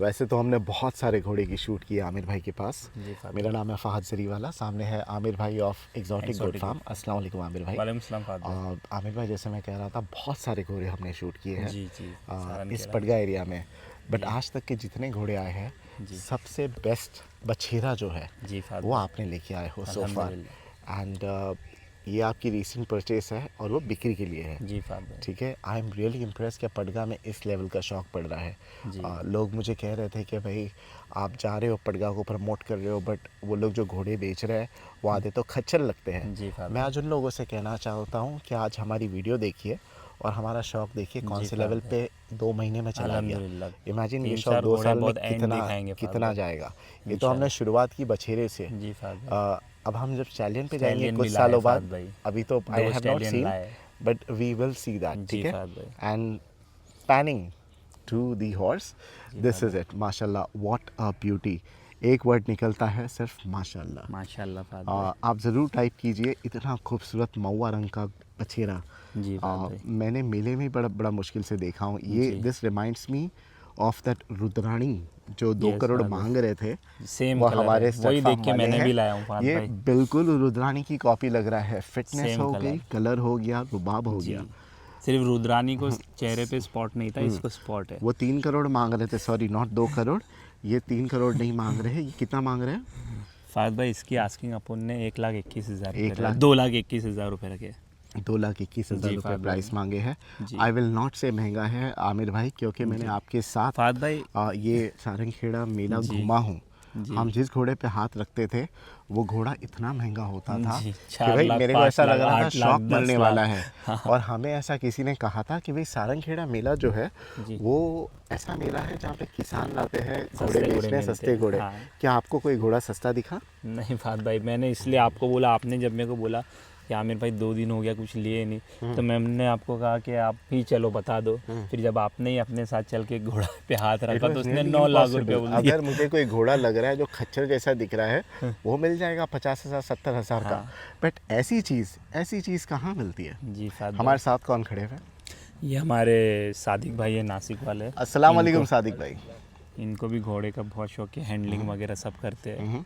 वैसे तो हमने बहुत सारे घोड़े की शूट की है आमिर भाई के पास। मेरा नाम है फ़हद जरीवाला, सामने है आमिर भाई ऑफ एक्सोटिक गोट फार्म। अस्सलाम वालेकुम आमिर भाई। वालेकुम सलाम फ़हद भाई। आमिर भाई, जैसे मैं कह रहा था, बहुत सारे घोड़े हमने शूट किए हैं जी जी इस पड़गा एरिया में, बट आज तक के जितने घोड़े आए हैं सबसे बेस्ट बछेरा जो है जी फ़हद वो भाई। आपने लेके आए हो सो फार। अल्हम्दुलिल्लाह। एंड ये आपकी रीसेंट परचेस है और वो बिक्री के लिए है। जी फ़हद भाई। ठीक है, आई एम रियली इम्प्रेस कि पड़गा में इस लेवल का शौक पड़ रहा है। जी। लोग मुझे कह रहे थे कि भाई आप जा रहे हो पड़गा को प्रमोट कर रहे हो, बट वो लोग जो घोड़े बेच रहे हैं वो आधे तो खच्चर लगते हैं। जी फ़हद मैं आज उन लोगों से कहना चाहता हूँ कि आज हमारी वीडियो देखिए और हमारा शौक देखिए कौन जी से फ़हद लेवल भाई। पे 2 महीने में चला गया। अल्हम्दुलिल्लाह। इमेजिन ये 3-4 शौक 2 घोड़े साल में बहुत एंड कितना दिखाएंगे फ़हद कितना भाई। जाएगा। ये तो हमने शुरुआत की बछेरे से। जी फ़हद भाई। अब हम जब स्टैलियन पे जाएंगे स्टैलियन कुछ भी लाए सालों बाद, फ़हद भाई। अभी तो I 2 have not stallion seen, लाए। But we will see that. जी ठीक है, फ़हद भाई। And panning to the horse, जी दिस फ़हद इज़ इट। माशाल्लाह, व्हाट अ ब्यूटी। एक वर्ड निकलता है सिर्फ माशाल्लाह। माशाल्लाह फ़हद भाई। आप ज़रूर टाइप कीजिए, इतना खूबसूरत महुआ रंग का बछेरा जी फ़हद भाई। मैंने मेले में बड़ा बड़ा मुश्किल से देखा हूँ। ये जी। This reminds me of that Rudrani जो 2 यस करोड़ फ़हद भाई। मांग रहे थे, सेम वो कलर हमारे है, स्टड वही देख फार्म के वाले मैंने हैं। भी लाया हूँ फ़हद ये भाई। बिल्कुल रुद्राणी की कॉपी लग रहा है। फिटनेस सेम हो कलर। गई, कलर हो गया, रुबाब हो जी। गया। सिर्फ रुद्रानी को चेहरे पे स्पॉट नहीं था, इसको स्पॉट है। वो 3 करोड़ मांग रहे थे, सॉरी नॉट 2 करोड़, ये 3 करोड़ नहीं मांग रहे हैं। ये कितना मांग रहे हैं? फ़हद भाई इसकी आस्किंग अपन ने 1,21,000 1 रुपये, लाख 2,21,000 रुपये रखे। 2,21,000 जी रुपये फ़हद प्राइस भाई। मांगे हैं। जी। आई विल नॉट से महंगा है आमिर भाई, क्योंकि मैंने आपके साथ फ़हद भाई। ये सारंगखेड़ा मेला जी। घूमा हूँ। जी। हम जिस घोड़े पे हाथ रखते थे वो घोड़ा इतना महंगा होता था जी, कि 4 भाई लाख, मेरे को 5 ऐसा लाख, लग रहा था 8 लाख, शौक 10 मिलने लाख। वाला है। और हमें ऐसा किसी ने कहा था कि भाई सारंगखेड़ा मेला जो है जी। वो ऐसा मेला है जहाँ पे किसान लाते हैं घोड़े सस्ते घोड़े बेचने, मिलते सस्ते हैं, घोड़े। हाँ। क्या आपको कोई घोड़ा सस्ता दिखा? नहीं फ़हद भाई, मैंने इसलिए आपको बोला, आपने जब मेरे को बोला कि आमिर भाई 2 दिन हो गया कुछ लिए नहीं, तो मैंने आपको कहा कि आप ही चलो बता दो। फिर जब आपने ही अपने साथ चल के घोड़ा पे हाथ It रखा was तो उसने nearly 9 लाख रुपये impossible। बोल दिया। अगर मुझे कोई घोड़ा लग रहा है जो खच्चर जैसा दिख रहा है वो मिल जाएगा 50,000 70,000 का, बट ऐसी चीज़ कहाँ मिलती है? जी फ़हद हमारे भाई। साथ कौन खड़े हुए हैं? ये हमारे सादिक भाई है, नासिक वाले। अस्सलाम वालेकुम इनको सादिक भाई। इनको भी घोड़े का बहुत शौक है, हैंडलिंग वगैरह सब करते हैं।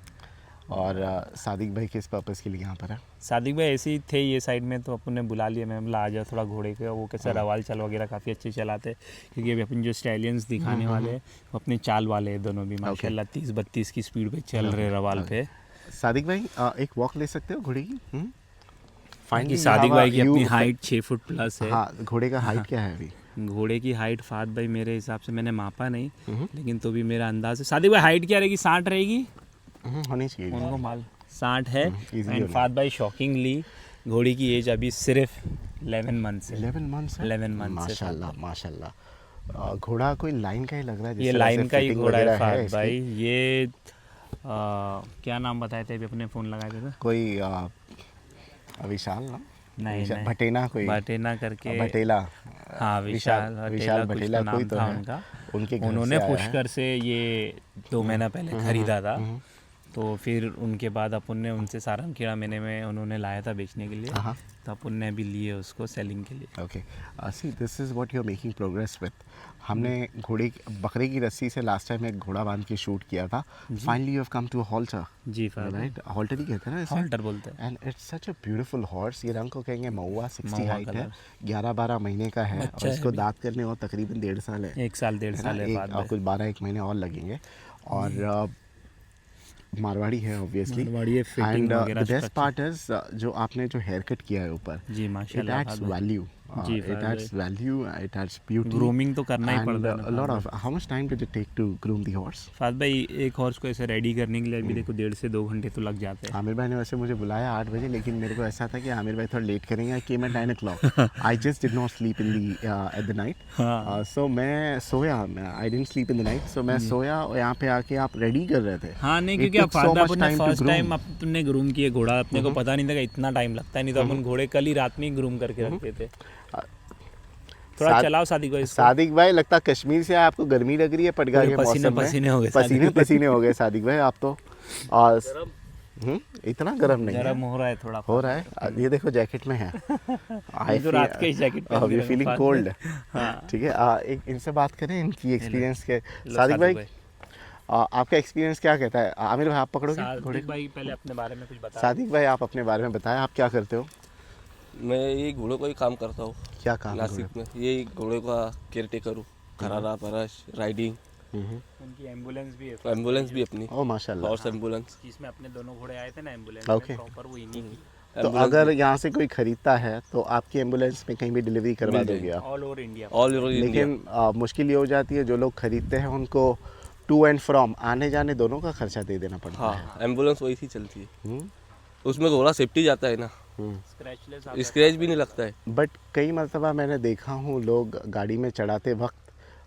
और सादिक भाई किस पर्पज़ के लिए यहाँ पर है? सादिक भाई ऐसे ही थे ये साइड में, तो अपन ने बुला लिया। मैं बोला आ जाओ थोड़ा घोड़े के, वो कैसे रवाल चाल वगैरह काफ़ी अच्छे चलाते हैं, क्योंकि अभी अपन जो स्टैलियंस दिखाने वाले हैं वो अपने चाल वाले हैं दोनों भी, माशाल्लाह 30-32 की स्पीड पे चल रहे रवाल पे। सादिक भाई एक वॉक ले सकते हो घोड़े की? कि सादिक भाई की अपनी हाइट 6 फुट प्लस है। हाँ, घोड़े का हाइट क्या है अभी? घोड़े की हाइट फ़हद भाई मेरे हिसाब से, मैंने मापा नहीं, लेकिन तो भी मेरा अंदाज़ है। सादिक भाई हाइट क्या रहेगी? 60 रहेगी होनी चाहिए। उनको माल 60 है। easily एंड होगी। फ़हद भाई शॉकिंगली घोड़ी की एज अभी सिर्फ 11 मंथ्स है। 11 मंथ्स है? 11 मंथ्स है फ़हद माशाल्लाह भाई। माशाल्लाह। घोड़ा कोई लाइन का ही लग रहा है, जिस ये तरह लाइन से का ही फिटिंग घोड़ा है वगैरह फ़हद इसकी। भाई। ये क्या नाम बताए थे अभी अपने फ़ोन लगाए थे तो? कोई विशाल ना? नहीं नहीं, भटेना कोई भटेना करके। भटेला। हाँ, विशाल विशाल कुछ भटेला तो कोई नाम तो था है। उनका। उनके घर उन्होंने से आया है। पुष्कर से ये 2 महीना पहले ख़रीदा था। तो फिर उनके बाद अपन ने उनसे सारंगखेड़ा मेले में उन्होंने लाया था बेचने के लिए, हाँ। तो अपन ने भी लिए उसको सेलिंग के लिए। Okay, see this is what you are making progress with. हमने बकरे की रस्सी से लास्ट टाइम एक घोड़ा बांध के शूट किया था। Finally you have come to a halter. जी फ़हद भाई। राइट, हॉल्टर ही कहते हैं ना इसे? हॉल्टर बोलते हैं। And it's such a beautiful horse. ये रंग को कहेंगे महुआ, 60 महुआ हाइट है, कलर। 11-12 महीने का है, बच्चा और है इसको अभी। दांत करने और तकरीबन 1.5 साल है। 1 साल 1.5 साल है फ़हद भाई। कुछ 12-1 महीने और लगेंगे। और मारवाड़ी है ऑब्वियसली। मारवाड़ी है, फिटिंग एंड वगैरह the best structure। Part is जो आपने जो हेयर कट किया है ऊपर, जी इट माशाल्लाह एड्स फ़हद भाई। वैल्यू। जी it Fahad adds value, it adds beauty. Grooming तो करना ही पड़ता है ना a lot Fahd of how much time did it take to groom the horse? Fahd भाई। एक हॉर्स को ऐसे रेडी करने के लिए अभी देखो 1.5 से 2 घंटे तो लग जाते हैं। आमिर भाई ने वैसे मुझे बुलाया 8 बजे, लेकिन मेरे को ऐसा था कि आमिर भाई थोड़ा लेट करेंगे कि मैं 9 o'clock। I just did not sleep in the at the night. So मैं सोया, I didn't sleep in the night, so मैं सोया और यहाँ पे आके आप रेडी कर रहे थे। हाँ नहीं, It क्योंकि took आप so फ़हद भाई much अपने time to first groom। Time अपने ग्रूम किए घोड़ा, अपने को पता नहीं था कि इतना टाइम लगता है, नहीं तो अपन घोड़े कल ही रात में ही ग्रूम करके रखते थे। थोड़ा चलाओ सादिक भाई इसको। सादिक भाई लगता कश्मीर से आए, आपको गर्मी लग रही है पड़गा के पसीने मौसम में। पसीने हो गए पसीने पसीने हो गए सादिक भाई आप तो। और इतना गर्म नहीं है, गरम हो रहा है थोड़ा। हो रहा है। ये देखो जैकेट में है। मैं तो रात के ही जैकेट पहन के फीलिंग रखा कोल्ड। हाँ। ठीक है, एक इनसे बात करें इनकी एक्सपीरियंस के। लो सादिक भाई आपका एक्सपीरियंस क्या कहता है? आमिर भाई आप पकड़ोगे घोड़े सादिक भाई पहले अपने बारे में कुछ बता। सादिक भाई आप अपने बारे में बताएं, आप क्या करते हो? मैं ये घोड़ों का ही काम करता हूँ क्या काम है नासिक में। ये घोड़ों का केयर टेकर हूँ, खरारा परश राइडिंग, घोड़े? उनकी एम्बुलेंस भी है, एम्बुलेंस भी अपनी, ओ माशाल्लाह। Horse ambulance. जिसमें अपने दोनों घोड़े आए थे ना एम्बुलेंस Okay. में, प्रॉपर वो इन्हीं की तो अगर यहाँ से कोई खरीदता है तो आपकी एम्बुलेंस में कहीं भी डिलीवरी करवा मिल दोगे आप? All over India. All over India. लेकिन मुश्किल ये हो जाती है, जो लोग खरीदते हैं उनको टू एंड फ्रॉम आने जाने दोनों का खर्चा दे देना पड़ता है। हाँ, एम्बुलेंस वही ही चलती है, हम्म, उसमें घोड़ा सेफ्टी जाता है ना, हम्म। स्क्रैचलेस स्क्रैच भी नहीं लगता है। बट कई मरतबा मैंने देखा हूँ लोग गाड़ी में चढ़ाते वक्त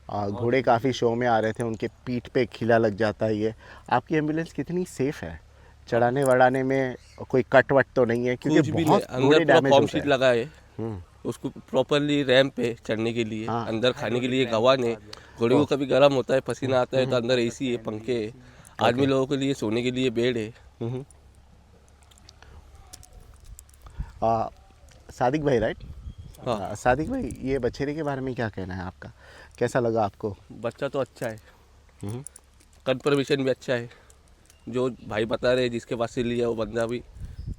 घोड़े काफ़ी शो में आ रहे थे, उनके पीठ पे खिला लग जाता है। ये आपकी एम्बुलेंस कितनी सेफ है? चढ़ाने वढ़ाने में कोई कट वट तो नहीं है? कुछ क्योंकि भी नहीं, बहुत घोड़े अंदर पूरा डैमेज फॉर्म होते शीट हैं। लगा है, हम्म, उसको प्रॉपरली रैंप पे चढ़ने के लिए, हाँ। अंदर खाने के लिए गवान है। घोड़े को कभी गर्म होता है, पसीना आता है तो अंदर एसी है, पंखे है, आदमी लोगों के लिए सोने के लिए बेड है। हम्म। सादिक भाई राइट? हाँ। सादिक भाई ये बछेरे के बारे में क्या कहना है आपका? कैसा लगा आपको? बच्चा तो अच्छा है, हम्म, कन्फर्मेशन भी अच्छा है, जो भाई बता रहे जिसके पास से लिया वो बंदा भी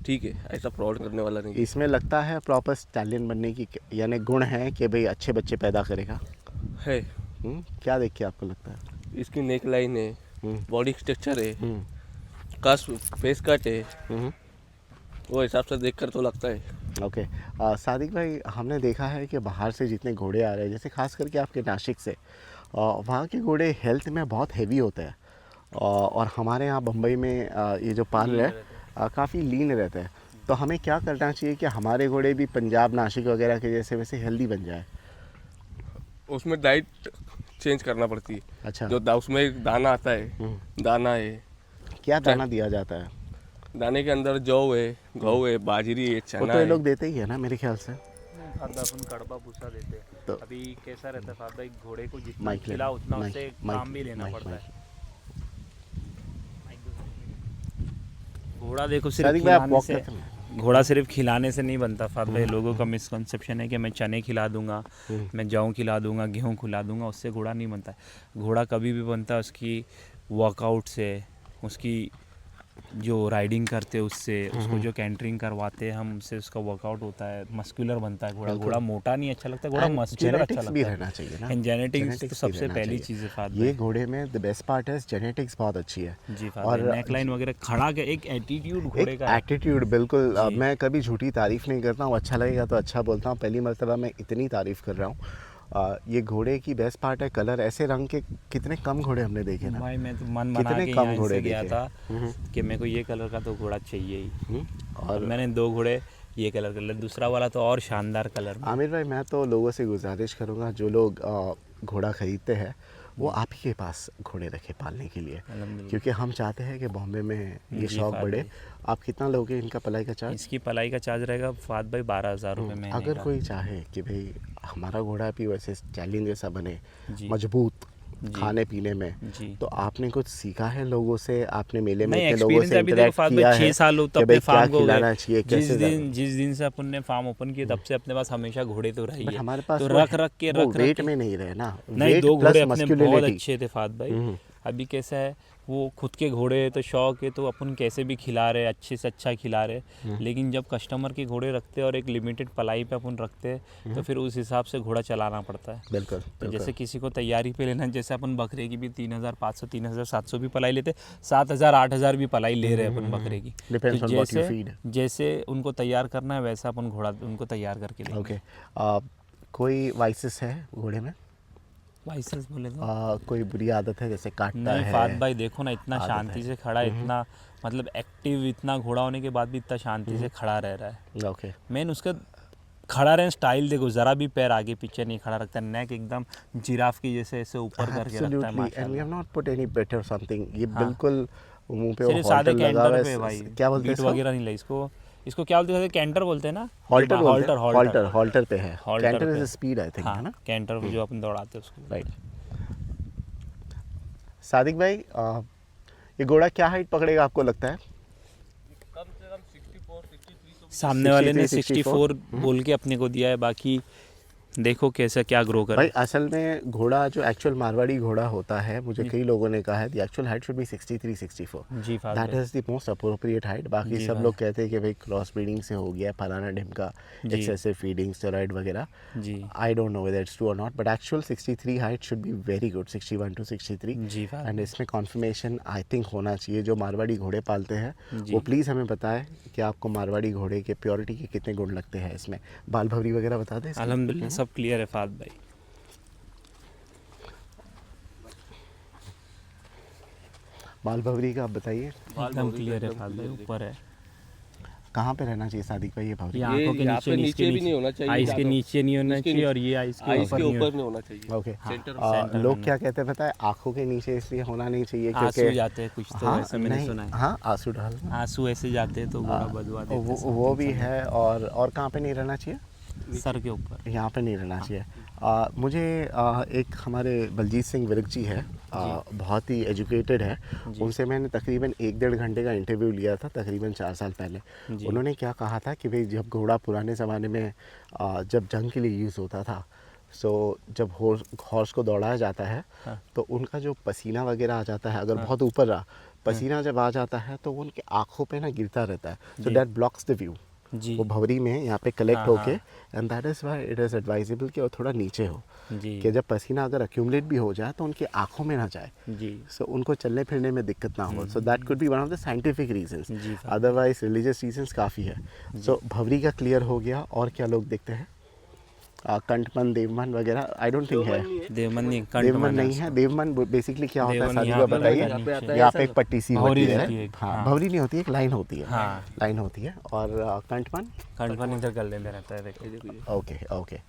ठीक है, ऐसा फ्रॉड करने वाला नहीं इसमें लगता है प्रॉपर स्टैलियन बनने की यानी गुण है कि भाई अच्छे बच्चे पैदा करेगा। है। क्या देख के आपको लगता है? इसकी नेक लाइन है, हम्म, बॉडी स्ट्रक्चर है, हम्म, कस फेस कट है, हम्म। वो हिसाब से देखकर तो लगता है। ओके। सादिक भाई हमने देखा है कि बाहर से जितने घोड़े आ रहे हैं, जैसे खास करके आपके नासिक से, वहाँ के घोड़े हेल्थ में बहुत हैवी होते हैं, और हमारे यहाँ बम्बई में ये जो पाल रहे हैं काफ़ी लीन रहते हैं। तो हमें क्या करना चाहिए कि हमारे घोड़े भी पंजाब नासिक वगैरह के जैसे वैसे हेल्दी बन जाए? उसमें डाइट चेंज करना पड़ती है। अच्छा। जो उसमें एक दाना आता है, दाना है, क्या दाना दिया जाता है? दाने के अंदर जौ है, गहू है, बाजरी है, वो चना तो ये है। लोग देते ही है ना मेरे ख्याल से। अपन कड़वा भूसा देते हैं। तो अभी कैसा रहता है फाद भाई, घोड़े को जितना माइक ले, खिला उतना माइक, उससे माइक, काम भी लेना माइक, पड़ता माइक। है। घोड़ा देखो सिर्फ सादिक भाई आप खिलाने वॉक से, करते हैं? घोड़ा सिर्फ खिलाने से नहीं बनता फाद भाई। लोगों का मिसकंसेप्शन है कि मैं चने खिला दूंगा, मैं जौ खिला दूंगा, गेहूँ खिला दूंगा, उससे घोड़ा नहीं बनता है। घोड़ा कभी भी बनता है उसकी वर्कआउट से, उसकी जो राइडिंग करते हैं उससे, उसको जो कैंटरिंग करवाते हैं हम उससे, उसका वर्कआउट होता है, मस्कुलर बनता है घोड़ा। घोड़ा मोटा नहीं अच्छा लगता, घोड़ा And मस्कुलर अच्छा genetics भी लगता है। रहना चाहिए ना। एंड जेनेटिक्स तो Genetics भी सबसे रहना पहली चाहिए। चीज़ है फाद ये भाई। घोड़े में द बेस्ट पार्ट है जेनेटिक्स बहुत अच्छी है। जी फाद और भाई, नेक लाइन वगैरह खड़ा के एक एटीट्यूड घोड़े एक का है। एटीट्यूड बिल्कुल। जी। मैं कभी झूठी तारीफ नहीं करता हूँ, अच्छा लगेगा तो अच्छा बोलता हूँ। पहली मर्तबा मैं इतनी तारीफ कर रहा हूँ। ये घोड़े की बेस्ट पार्ट है कलर। ऐसे रंग के कितने कम घोड़े हमने देखे ना। भाई मैं तो मन बना कितने के कम यहाँ घोड़े इनसे गया देखे। था कि मेरे को ये कलर का तो घोड़ा चाहिए ही। और और मैंने 2 घोड़े ये कलर, दूसरा वाला तो और शानदार कलर में। आमिर भाई मैं तो लोगों से गुजारिश करूँगा, जो लोग घोड़ा ख़रीदते हैं वो आप ही के पास घोड़े रखे पालने के लिए, अल्हम्दुलिल्लाह। क्योंकि हम चाहते हैं कि बॉम्बे में ये जी, शौक फाद बढ़े। भाई। आप कितना लोगे इनका पलाई का चार्ज? इसकी पलाई का चार्ज रहेगा फाद भाई 12,000 रुपये महीने अगर का। कोई चाहे कि भाई हमारा घोड़ा भी वैसे स्टैलियन जैसा बने, जी। मजबूत जी। खाने पीने में, जी। तो आपने कुछ सीखा है लोगों से? आपने मेले में नहीं, इतने लोगों एक्सपीरियंस से अभी देखो इंटरेक्ट फाद किया भाई 6 है साल हो तो कि अपने भाई क्या फार्म को हो खिलाना गए। चाहिए, कैसे जिस दिन से अपन ने फार्म ओपन किया तब से अपने पास हमेशा घोड़े तो रही बट है। हमारे पास तो वो रख के वेट में नहीं रहे ना। नहीं, वेट 2 प्लस घोड़े अपने बहुत मस्कुलिनिटी। अच्छे थे फाद भाई। अभी कैसा है, वो खुद के घोड़े है तो शौक है तो अपन कैसे भी खिला रहे, अच्छे से अच्छा खिला रहे। लेकिन जब कस्टमर के घोड़े रखते हैं और एक लिमिटेड पलाई पे अपन रखते हैं तो फिर उस हिसाब से घोड़ा चलाना पड़ता है। बिल्कुल, तो बिल्कुल। जैसे किसी को तैयारी पे लेना, जैसे अपन बकरे की भी 3,500 3,700 भी पलाई लेते, 7,000 8,000 भी पलाई ले रहे हैं अपन बकरे की। Depends तो on what you feed. जैसे उनको तैयार करना है वैसा अपन घोड़ा उनको तैयार करके लेंगे। ओके। कोई वाइसेस है घोड़े में? लाइसेंस बोले तो कोई बुरी आदत है जैसे काटता नहीं है? फाद भाई, देखो ना इतना आदत शांति है। से खड़ा है, इतना मतलब एक्टिव, इतना घोड़ा होने के बाद भी इतना शांति से खड़ा रह रहा है। ओके। मेन उसका खड़ा रहने स्टाइल देखो, ज़रा भी पैर आगे पीछे नहीं खड़ा रखता, नेक एकदम जिराफ की जैसे ऐसे ऊपर करके रखता है एब्सोल्युटली, एंड वी माशाल्लाह। हैव नॉट पुट एनी बेट और समथिंग। ये हाँ। बिल्कुल मुंह पे सिर्फ हॉल्टर सादे लगा हुआ कैंटर पे है। भाई, क्या बोलते हैं बीट इसको? वगैरह नहीं लगी इसको क्या बोलते हैं, कैंटर बोलते हैं ना। हॉल्टर बोलते हॉल्टर हैं। हॉल्टर हॉल्टर पे है। हॉल्टर कैंटर पे। इज स्पीड आई थिंक, है हाँ, ना? कैंटर जो अपन दौड़ाते हैं उसको। राइट। सादिक भाई ये घोड़ा क्या हाइट पकड़ेगा आपको लगता है? कम से कम 64 63 तो सामने वाले ने 63, 64 बोल के अपने को दिया है, बाकी देखो कैसा क्या ग्रो कर भाई असल में घोड़ा जो एक्चुअल मारवाड़ी घोड़ा होता है, मुझे कई लोगों ने कहा है the actual height should be 63-64। जी फाद दैट भाई, is the most appropriate height. बाकी जी सब भाई। लोग कहते हैं कि भाई क्रॉस ब्रीडिंग से हो गया, फलाना ढिमका, जी। एक्सेसिव फीडिंग, स्टेरॉइड वगैरह। जी I don't know whether it's true और नॉट, but actual 63 height should be very good, 61 to 63। जी फाद एंड भाई। इसमें कॉन्फर्मेशन आई थिंक होना चाहिए। जो मारवाड़ी घोड़े पालते हैं जी। वो प्लीज़ हमें बताएं कि आपको मारवाड़ी घोड़े के प्योरिटी के कितने गुण लगते हैं इसमें। बाल भवरी वगैरह बता दें इसकी? अल्हम्दुलिल्लाह सब क्लियर है फाद भाई। बाल भवरी का आप बताइए, एकदम क्लियर है फाद भाई, ऊपर है। कहाँ पे रहना चाहिए सादिक भाई ये भवरी? ये आंखों के यहाँ नीचे, पे नीचे नीचे भी नहीं होना चाहिए, आइस के ज़्यादा। नीचे नहीं होना इसके चाहिए और ये आइस के आइस ऊपर के नहीं ऊपर नहीं होना चाहिए। ओके। सेंटर लोग में क्या कहते हैं पता है, आंखों के नीचे इसलिए होना नहीं चाहिए आंसू क्योंकि जाते हैं कुछ तो हाँ ऐसा मैंने नहीं, सुना है। हाँ आंसू डालना आंसू ऐसे जाते हैं तो घोड़ा बदवा देते हैं, वो भी है। और कहाँ पे नहीं रहना चाहिए? सर के ऊपर। यहाँ पे नहीं रहना चाहिए। मुझे एक हमारे बलजीत सिंह विर्क जी है, बहुत ही एजुकेटेड है। उनसे मैंने तकरीबन 1-1.5 घंटे का इंटरव्यू लिया था तकरीबन 4 साल पहले। जी। उन्होंने क्या कहा था कि भाई जब घोड़ा पुराने ज़माने में जब जंग के लिए यूज़ होता था, सो जब हॉर्स को दौड़ाया जाता है हाँ। तो उनका जो पसीना वगैरह आ जाता है, अगर बहुत ऊपर रहा पसीना जब आ जाता है तो वो उनके आँखों पे ना गिरता रहता है, सो जी। That blocks the view. जी वो भवरी में यहाँ पे कलेक्ट हाँ, होके, हाँ। And that is why it is advisable कि वो थोड़ा नीचे हो, जी कि जब पसीना अगर अक्यूमुलेट भी हो जाए तो उनकी आंखों में ना जाए, जी सो उनको चलने फिरने में दिक्कत ना हो। So that could be one of the scientific reasons. जी फाद। अदरवाइज रिलीजियस रीजंस काफ़ी है। सो भवरी का क्लियर हो गया। और क्या लोग देखते हैं? कंठमन, देवमन वगैरह आई डोंट थिंक है। देवमन नहीं, देवमन नहीं है। देवमन बेसिकली क्या होता है देवमन सादी यहाँ का पे बताइए? रहता है नीचे। यहाँ पे एक पट्टी सी भौरी होती रहती है है। एक, हाँ हाँ। भवरी नहीं होती, एक लाइन होती है। हाँ। लाइन होती है। और कंठमन? कंठमन इधर गले में रहता है, देखो। Okay okay.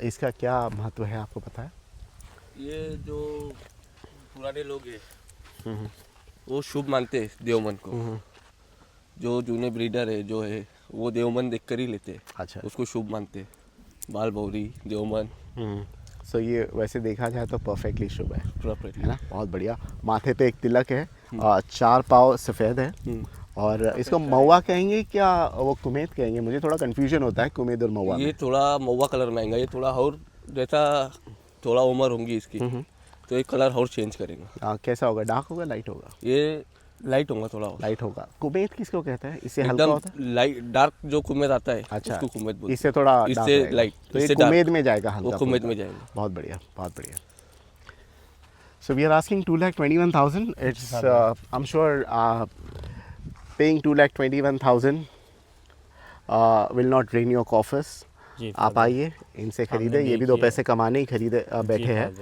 इसका क्या महत्व है आपको पता है? ये जो पुराने लोग हैं वो शुभ मानते हैं देवमन को। जो जूने ब्रीडर है जो है वो देवमन देख कर ही लेते हैं, अच्छा। उसको शुभ मानते हैं। बाल भौरी देवमन सो ये वैसे देखा जाए तो परफेक्टली शुभ है प्रॉपर्टी है ना? बहुत बढ़िया। माथे पे एक तिलक है, 4 पाँव सफ़ेद है। और इसको महुआ कहेंगे क्या वो कुमेद कहेंगे? मुझे थोड़ा कंफ्यूजन होता है कुमेद और महुआ ये में। थोड़ा महुआ कलर में आएगा। ये थोड़ा और जैसा थोड़ा उम्र होंगी इसकी तो ये कलर और चेंज करेंगे। कैसा होगा? डार्क होगा, लाइट होगा? ये लाइट होगा थोड़ा और। लाइट होगा। कुमेद किसको कहते हैं? इससे हल्का एकदम होता है? लाइट डार्क जो कुमेद आता है अच्छा, उसको कुमेद बोलते हैं। इससे थोड़ा dark इससे रहेगा। लाइट, तो ये इससे dark। कुमेद में जाएगा, हल्का वो कुमेद फुल्का। में जाएगा। बहुत बढ़िया, बहुत बढ़िया। So we are asking 2,21,000. It's I'm sure paying 2,21,000 will not drain your coffers. जी आप आइए, इनसे खरीदे। ये भी 2 पैसे कमाने ही खरीदे बैठे हैं।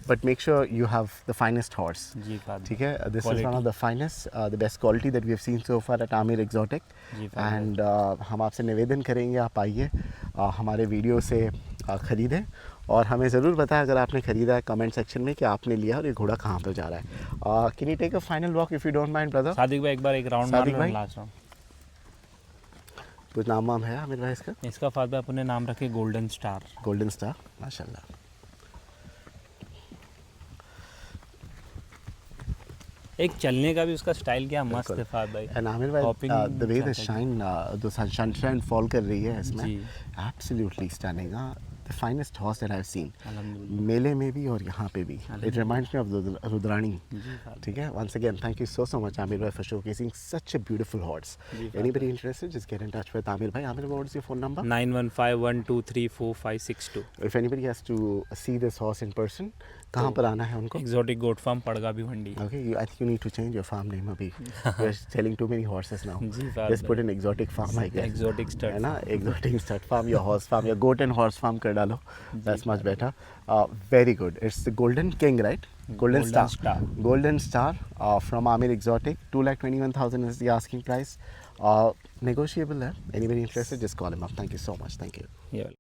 But make sure you have the finest horse. जी फाद। ठीक है, this is one of the finest the best quality that we have seen so far at Aamir exotic. जी फाद। एंड हम आपसे निवेदन करेंगे आप आइए, हमारे वीडियो से ख़रीदें और हमें ज़रूर बताएं अगर आपने ख़रीदा है कमेंट सेक्शन में कि आपने लिया और ये घोड़ा कहाँ पर जा रहा है। Can you take a final walk if you don't mind brother? Sadiq भाई एक बार एक राउंड मार सादिक लो, भाई? Last round. कुछ नाम वाम है आमिर भाई इसका? इसका फाद भाई अपने नाम रखे गोल्डन स्टार। गोल्डन स्टार, माशाल्लाह। एक चलने का भी उसका स्टाइल क्या मस्त है फाद भाई। एंड आमिर भाई Hopping द वे द जाता है। शाइन द सनशाइन फॉल कर रही है इसमें, जी। Absolutely stunning. The finest horse that I have seen, अल्हम्दुलिल्लाह। मेले में भी और यहाँ पे भी। It reminds me of Rudrani. जी फाद। ठीक है, once again thank you so much Amir bhai for showcasing such a beautiful horse. Ji, Anybody interested, just get in touch with Amir bhai. Amir, what's your phone number? 9151234562। If anybody has to see this horse in person, कहाँ पर आना है उनको? Exotic goat farm पड़गा भी मंडी। Okay, I think you need to change your farm name अभी। You're selling too many horses now. जी फाद Just put an exotic farm, I guess. Exotic है स्टार। ना, exotic stud farm या horse farm या goat and horse farm कर डालो, that's much better. Very good. It's the Golden King, right? Golden Star. Golden Star from Amir Exotic. 2,21,000 is the asking price. Negotiable है. Anybody interested? Just call him up. Thank you so much. Thank you. ये वाला।